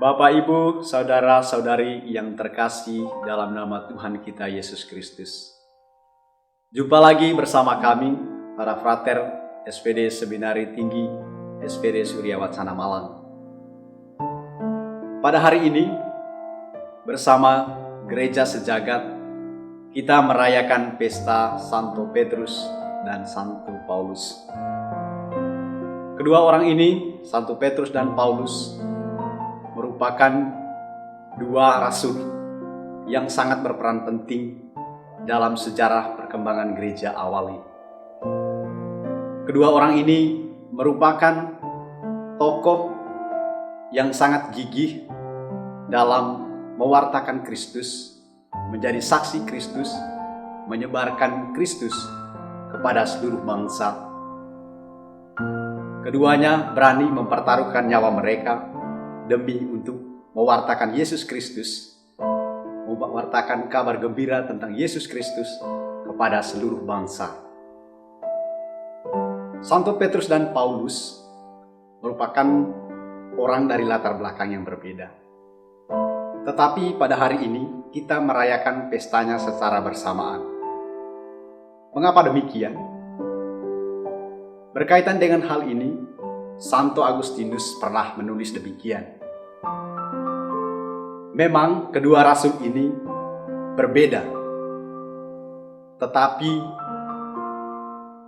Bapak, Ibu, saudara-saudari yang terkasih dalam nama Tuhan kita Yesus Kristus. Jumpa lagi bersama kami, para frater SPD Seminari Tinggi, SPD Surya Wacana Malang. Pada hari ini, bersama Gereja Sejagat, kita merayakan pesta Santo Petrus dan Santo Paulus. Kedua orang ini, Santo Petrus dan Paulus, merupakan dua rasul yang sangat berperan penting dalam sejarah perkembangan gereja awal ini. Kedua orang ini merupakan tokoh yang sangat gigih dalam mewartakan Kristus, menjadi saksi Kristus, menyebarkan Kristus kepada seluruh bangsa. Keduanya berani mempertaruhkan nyawa mereka demi untuk mewartakan Yesus Kristus, mewartakan kabar gembira tentang Yesus Kristus kepada seluruh bangsa. Santo Petrus dan Paulus merupakan orang dari latar belakang yang berbeda. Tetapi pada hari ini kita merayakan pestanya secara bersamaan. Mengapa demikian? Berkaitan dengan hal ini, Santo Agustinus pernah menulis demikian. Memang kedua rasul ini berbeda, tetapi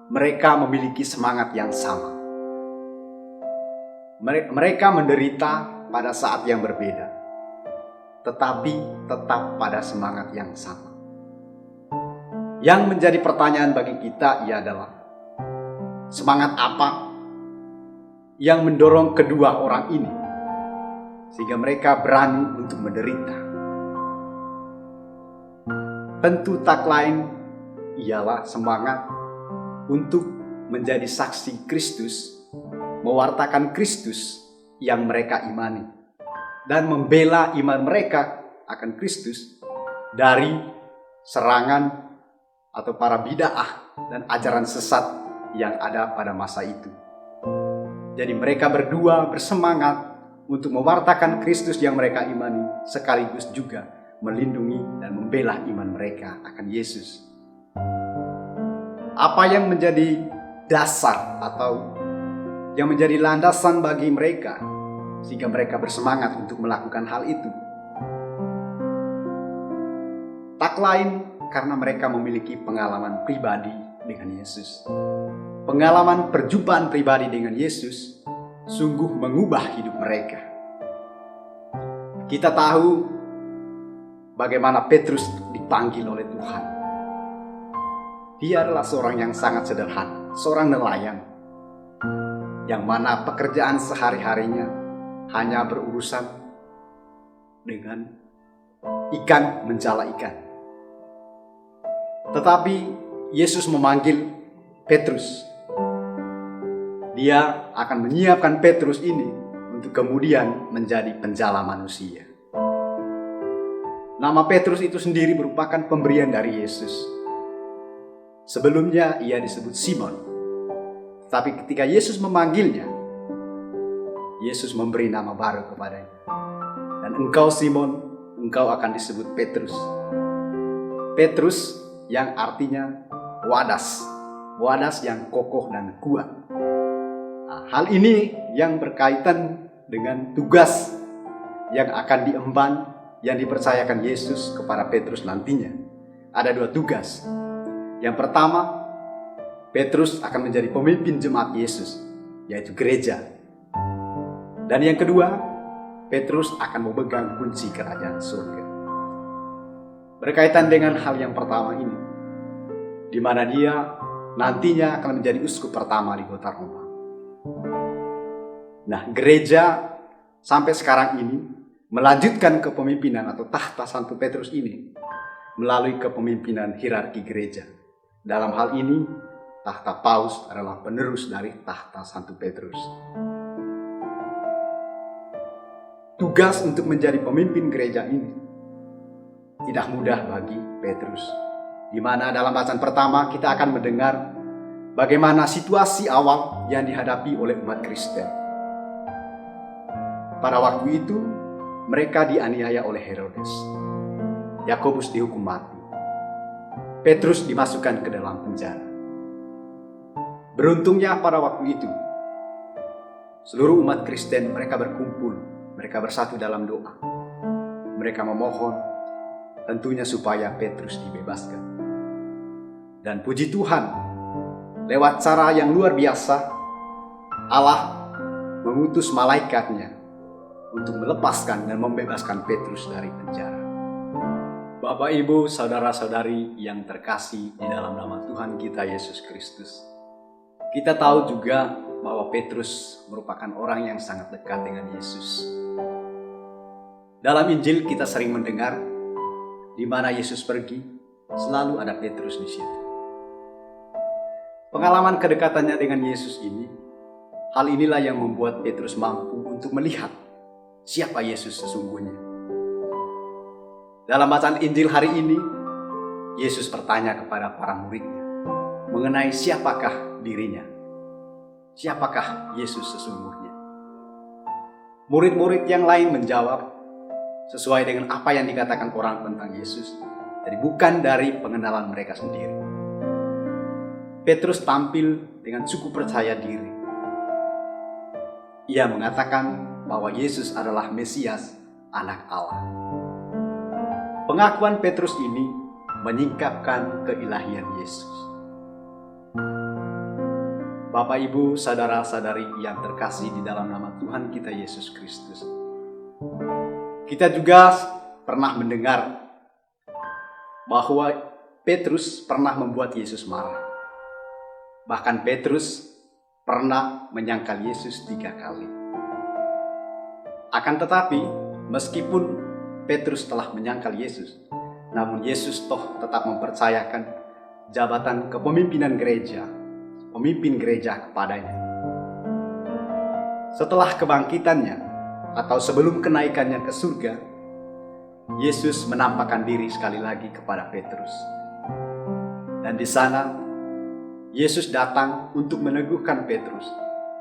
mereka memiliki semangat yang sama. Mereka menderita pada saat yang berbeda, tetapi tetap pada semangat yang sama. Yang menjadi pertanyaan bagi kita adalah, semangat apa yang mendorong kedua orang ini sehingga mereka berani untuk menderita? Tentu tak lain ialah semangat untuk menjadi saksi Kristus, mewartakan Kristus yang mereka imani, dan membela iman mereka akan Kristus dari serangan atau para bid'ah dan ajaran sesat yang ada pada masa itu. Jadi mereka berdua bersemangat untuk mewartakan Kristus yang mereka imani, sekaligus juga melindungi dan membela iman mereka akan Yesus. Apa yang menjadi dasar atau yang menjadi landasan bagi mereka sehingga mereka bersemangat untuk melakukan hal itu? Tak lain karena mereka memiliki pengalaman pribadi dengan Yesus. Pengalaman perjumpaan pribadi dengan Yesus sungguh mengubah hidup mereka. Kita tahu bagaimana Petrus dipanggil oleh Tuhan. Dia adalah seorang yang sangat sederhana, seorang nelayan, yang mana pekerjaan sehari-harinya hanya berurusan dengan ikan, menjala ikan. Tetapi Yesus memanggil Petrus. Dia akan menyiapkan Petrus ini untuk kemudian menjadi penjala manusia. Nama Petrus itu sendiri merupakan pemberian dari Yesus. Sebelumnya ia disebut Simon. Tapi ketika Yesus memanggilnya, Yesus memberi nama baru kepadanya. Dan engkau Simon, engkau akan disebut Petrus. Petrus yang artinya wadas. Wadas yang kokoh dan kuat. Nah, hal ini yang berkaitan dengan tugas yang akan diemban, yang dipercayakan Yesus kepada Petrus nantinya. Ada dua tugas. Yang pertama, Petrus akan menjadi pemimpin jemaat Yesus, yaitu gereja. Dan yang kedua, Petrus akan memegang kunci kerajaan surga. Berkaitan dengan hal yang pertama ini, di mana dia nantinya akan menjadi uskup pertama di kota Roma. Nah, gereja sampai sekarang ini melanjutkan kepemimpinan atau tahta Santo Petrus ini melalui kepemimpinan hierarki gereja. Dalam hal ini, tahta Paus adalah penerus dari tahta Santo Petrus. Tugas untuk menjadi pemimpin gereja ini tidak mudah bagi Petrus, di mana dalam bacaan pertama kita akan mendengar bagaimana situasi awal yang dihadapi oleh umat Kristen. Pada waktu itu, mereka dianiaya oleh Herodes. Yakobus dihukum mati. Petrus dimasukkan ke dalam penjara. Beruntungnya pada waktu itu, seluruh umat Kristen mereka berkumpul, mereka bersatu dalam doa. Mereka memohon tentunya supaya Petrus dibebaskan. Dan puji Tuhan, lewat cara yang luar biasa, Allah mengutus malaikatnya untuk melepaskan dan membebaskan Petrus dari penjara. Bapak, Ibu, saudara-saudari yang terkasih di dalam nama Tuhan kita Yesus Kristus. Kita tahu juga bahwa Petrus merupakan orang yang sangat dekat dengan Yesus. Dalam Injil kita sering mendengar di mana Yesus pergi, selalu ada Petrus di situ. Pengalaman kedekatannya dengan Yesus ini, hal inilah yang membuat Petrus mampu untuk melihat siapa Yesus sesungguhnya. Dalam bacaan Injil hari ini, Yesus bertanya kepada para muridnya mengenai siapakah dirinya, siapakah Yesus sesungguhnya. Murid-murid yang lain menjawab sesuai dengan apa yang dikatakan orang tentang Yesus, jadi bukan dari pengenalan mereka sendiri. Petrus tampil dengan cukup percaya diri. Ia mengatakan bahwa Yesus adalah Mesias, Anak Allah. Pengakuan Petrus ini menyingkapkan keilahian Yesus. Bapak, Ibu, saudara-saudari yang terkasih di dalam nama Tuhan kita Yesus Kristus. Kita juga pernah mendengar bahwa Petrus pernah membuat Yesus marah. Bahkan Petrus pernah menyangkal Yesus 3 kali. Akan tetapi, meskipun Petrus telah menyangkal Yesus, namun Yesus toh tetap mempercayakan jabatan kepemimpinan gereja, pemimpin gereja kepadanya. Setelah kebangkitannya atau sebelum kenaikannya ke surga, Yesus menampakkan diri sekali lagi kepada Petrus. Dan di sana, Yesus datang untuk meneguhkan Petrus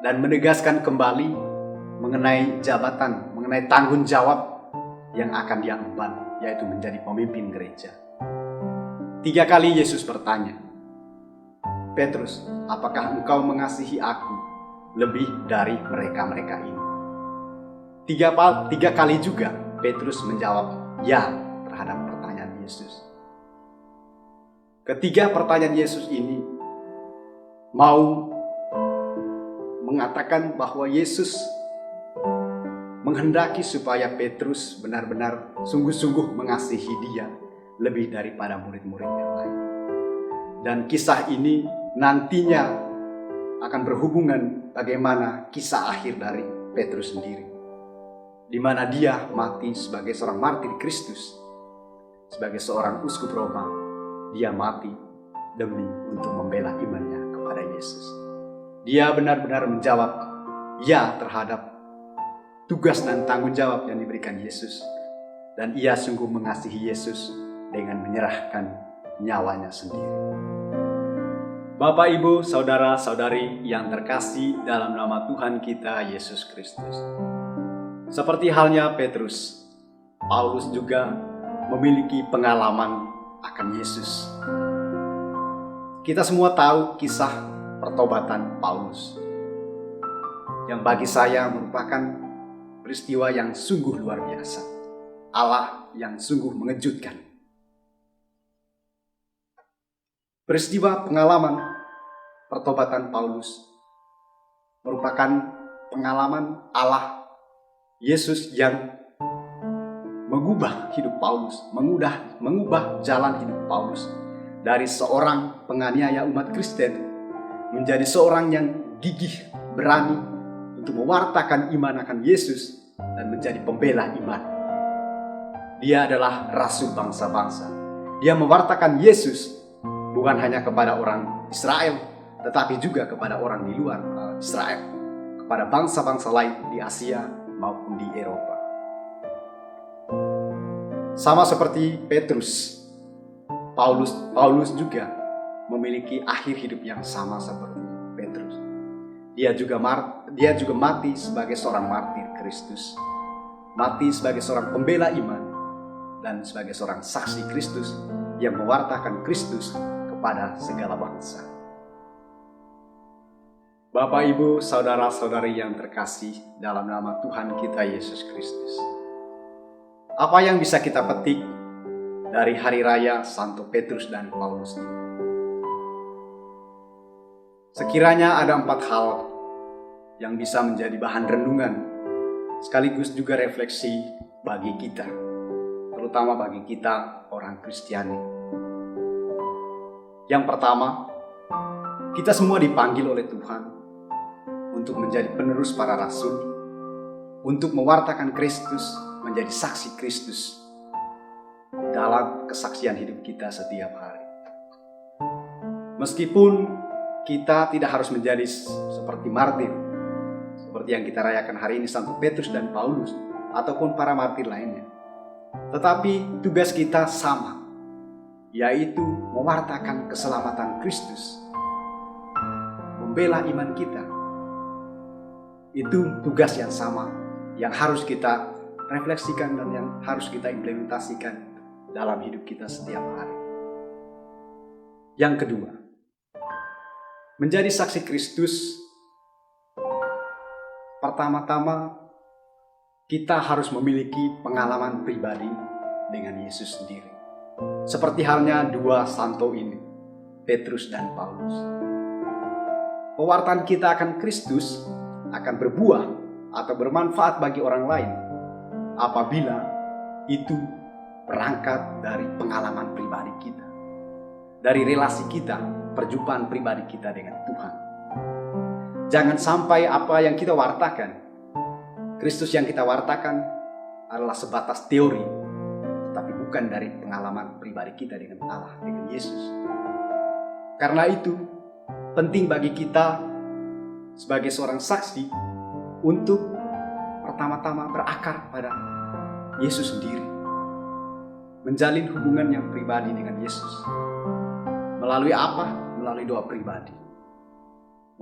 dan menegaskan kembali mengenai jabatan, mengenai tanggung jawab yang akan dia emban, yaitu menjadi pemimpin gereja. 3 kali Yesus bertanya, Petrus, apakah engkau mengasihi aku lebih dari mereka-mereka ini? 3 kali juga Petrus menjawab ya terhadap pertanyaan Yesus. Ketiga pertanyaan Yesus ini mau mengatakan bahwa Yesus menghendaki supaya Petrus benar-benar sungguh-sungguh mengasihi dia lebih daripada murid-murid yang lain. Dan kisah ini nantinya akan berhubungan bagaimana kisah akhir dari Petrus sendiri, di mana dia mati sebagai seorang martir Kristus, sebagai seorang uskup Roma. Dia mati demi untuk membela imannya kepada Yesus. Dia benar-benar menjawab ya terhadap tugas dan tanggung jawab yang diberikan Yesus. Dan ia sungguh mengasihi Yesus dengan menyerahkan nyawanya sendiri. Bapak, Ibu, saudara-saudari yang terkasih dalam nama Tuhan kita Yesus Kristus. Seperti halnya Petrus, Paulus juga memiliki pengalaman akan Yesus. Kita semua tahu kisah pertobatan Paulus, yang bagi saya merupakan peristiwa yang sungguh luar biasa. Allah yang sungguh mengejutkan. Peristiwa pengalaman pertobatan Paulus merupakan pengalaman Allah, Yesus yang mengubah hidup Paulus, mengubah jalan hidup Paulus dari seorang penganiaya umat Kristen menjadi seorang yang gigih, berani untuk mewartakan iman akan Yesus dan menjadi pembela iman. Dia adalah rasul bangsa-bangsa. Dia mewartakan Yesus bukan hanya kepada orang Israel, tetapi juga kepada orang di luar Israel, kepada bangsa-bangsa lain di Asia maupun di Eropa. Sama seperti Petrus, Paulus juga memiliki akhir hidup yang sama seperti Petrus. Dia juga mati sebagai seorang martir Kristus. mati sebagai seorang pembela iman, dan sebagai seorang saksi Kristus yang mewartakan Kristus kepada segala bangsa. Bapak, Ibu, saudara-saudari yang terkasih dalam nama Tuhan kita Yesus Kristus. Apa yang bisa kita petik dari hari raya Santo Petrus dan Paulus ini? Sekiranya ada 4 hal yang bisa menjadi bahan renungan, sekaligus juga refleksi bagi kita, terutama bagi kita orang Kristiani. Yang pertama, kita semua dipanggil oleh Tuhan untuk menjadi penerus para rasul, untuk mewartakan Kristus, menjadi saksi Kristus dalam kesaksian hidup kita setiap hari. Meskipun kita tidak harus menjadi seperti martir, seperti yang kita rayakan hari ini Santo Petrus dan Paulus, ataupun para martir lainnya. Tetapi tugas kita sama, yaitu mewartakan keselamatan Kristus, membela iman kita. Itu tugas yang sama, yang harus kita refleksikan dan yang harus kita implementasikan dalam hidup kita setiap hari. Yang kedua, menjadi saksi Kristus, pertama-tama kita harus memiliki pengalaman pribadi dengan Yesus sendiri. Seperti halnya 2 santo ini, Petrus dan Paulus. Pewartaan kita akan Kristus akan berbuah atau bermanfaat bagi orang lain apabila itu berangkat dari pengalaman pribadi kita, dari relasi kita, perjumpaan pribadi kita dengan Tuhan. Jangan sampai apa yang kita wartakan, Kristus yang kita wartakan adalah sebatas teori, tetapi bukan dari pengalaman pribadi kita dengan Allah, dengan Yesus. Karena itu, penting bagi kita sebagai seorang saksi untuk pertama-tama berakar pada Yesus sendiri, menjalin hubungan yang pribadi dengan Yesus. Melalui apa? Melalui doa pribadi,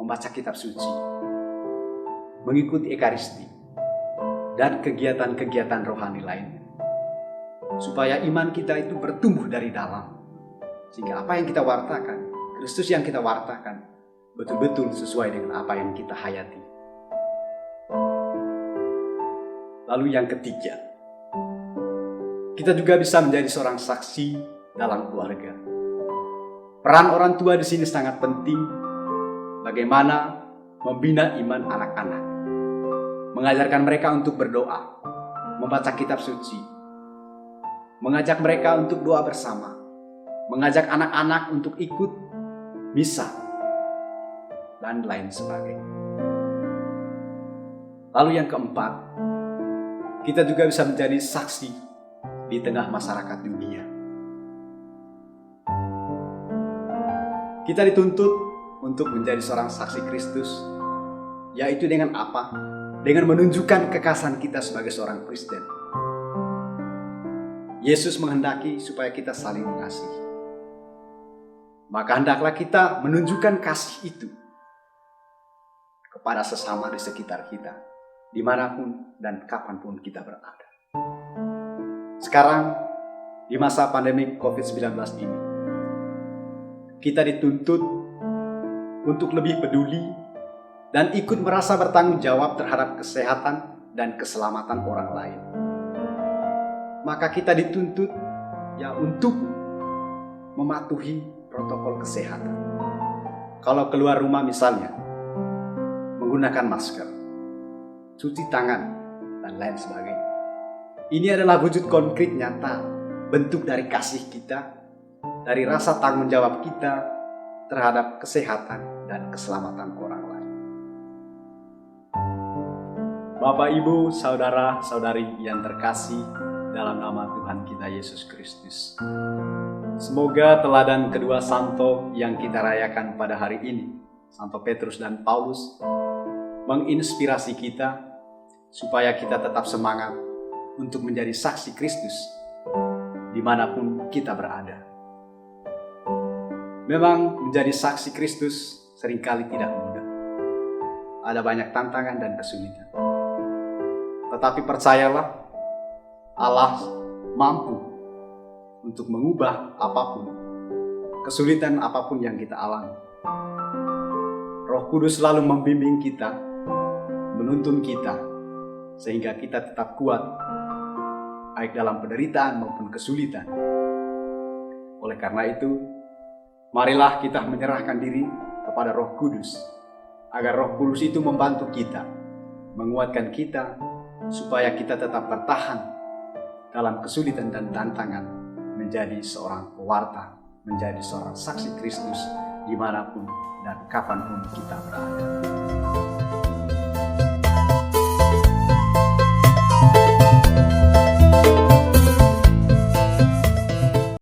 membaca kitab suci, mengikuti Ekaristi, dan kegiatan-kegiatan rohani lainnya, supaya iman kita itu bertumbuh dari dalam, sehingga apa yang kita wartakan, Kristus yang kita wartakan, betul-betul sesuai dengan apa yang kita hayati. Lalu yang ketiga, kita juga bisa menjadi seorang saksi dalam keluarga. Peran orang tua di sini sangat penting. Bagaimana membina iman anak-anak, mengajarkan mereka untuk berdoa, membaca kitab suci, mengajak mereka untuk doa bersama, mengajak anak-anak untuk ikut misa, dan lain sebagainya. Lalu yang keempat, kita juga bisa menjadi saksi di tengah masyarakat dunia. Kita dituntut untuk menjadi seorang saksi Kristus, yaitu dengan apa? Dengan menunjukkan kekhasan kita sebagai seorang Kristen. Yesus menghendaki supaya kita saling mengasihi. Maka hendaklah kita menunjukkan kasih itu kepada sesama di sekitar kita, dimanapun dan kapanpun kita berada. Sekarang, di masa pandemi COVID-19 ini, kita dituntut untuk lebih peduli dan ikut merasa bertanggung jawab terhadap kesehatan dan keselamatan orang lain. Maka kita dituntut untuk mematuhi protokol kesehatan. Kalau keluar rumah misalnya, menggunakan masker, cuci tangan, dan lain sebagainya. Ini adalah wujud konkret nyata, bentuk dari kasih kita, dari rasa tanggung jawab kita terhadap kesehatan dan keselamatan orang lain. Bapak, Ibu, saudara-saudari yang terkasih dalam nama Tuhan kita Yesus Kristus. Semoga teladan kedua santo yang kita rayakan pada hari ini, Santo Petrus dan Paulus, menginspirasi kita supaya kita tetap semangat untuk menjadi saksi Kristus dimanapun kita berada. Memang menjadi saksi Kristus seringkali tidak mudah. Ada banyak tantangan dan kesulitan. Tetapi percayalah, Allah mampu untuk mengubah apapun, kesulitan apapun yang kita alami. Roh Kudus selalu membimbing kita, menuntun kita, sehingga kita tetap kuat, baik dalam penderitaan maupun kesulitan. Oleh karena itu, marilah kita menyerahkan diri kepada Roh Kudus, agar Roh Kudus itu membantu kita, menguatkan kita, supaya kita tetap bertahan dalam kesulitan dan tantangan, menjadi seorang pewarta, menjadi seorang saksi Kristus dimanapun dan kapanpun kita berada.